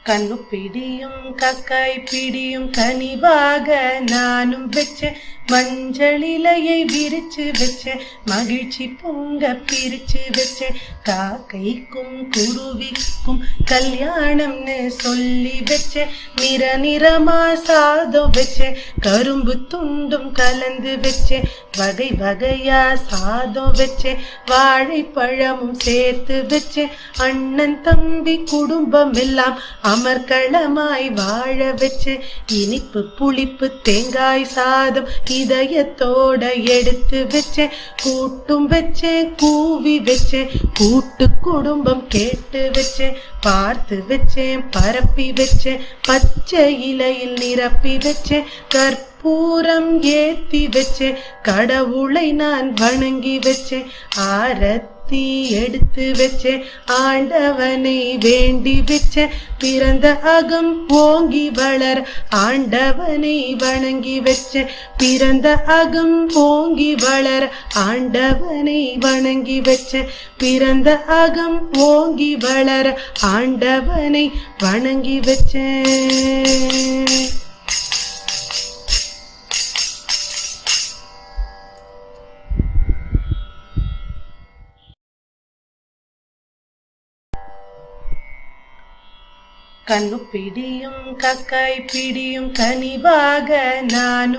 கண்ணு பிடியும் கக்காய் பிடியும் கனிவாக நானும் வச்சேன். மஞ்சள் இலையை விரிச்சு வச்சேன், மகிழ்ச்சி பொங்க பிரிச்சு வச்சேன். காக்கைக்கும் குருவிக்கும் கல்யாணம்னு சொல்லி வச்சேன். நிற நிறமா சாதம் வச்சேன், கரும்பு துண்டும் கலந்து வச்சேன். வகை வகையா சாதம் வச்சேன், வாழைப்பழமும் சேர்த்து வச்சேன். அண்ணன் தம்பி குடும்பம் எல்லாம் அமர்க்களமாய் வாழ வச்சேன். இனிப்பு புளிப்பு தேங்காய் சாதம் இதயத்தோட எடுத்து வச்சேன். கூட்டும் வச்சேன், கூவி வச்சேன், கூட்டு குடும்பம் கேட்டு வச்சேன். பார்த்து வச்சேன், பரப்பி வச்சேன், பச்சை இலையில் நிரப்பி வச்சேன். கற்பூரம் ஏத்தி வச்சேன், கடவுளை நான் வணங்கி வச்சேன். ஆரத்தி எடுத்து வச்சேன், ஆண்டவனை வேண்டி வச்சேன். பிறந்த அகம் ஓங்கி வளர ஆண்டவனை வணங்கி வச்சேன். பிறந்த அகம் ஓங்கி வளர ஆண்டவனை வணங்கி வச்சேன். பிறந்த அகம் ஓங்கி வளர ஆண்டவனை வணங்கி வச்சேன். கண்ணு பிடியும் கக்காய் பிடியும் கனிவாக நானும்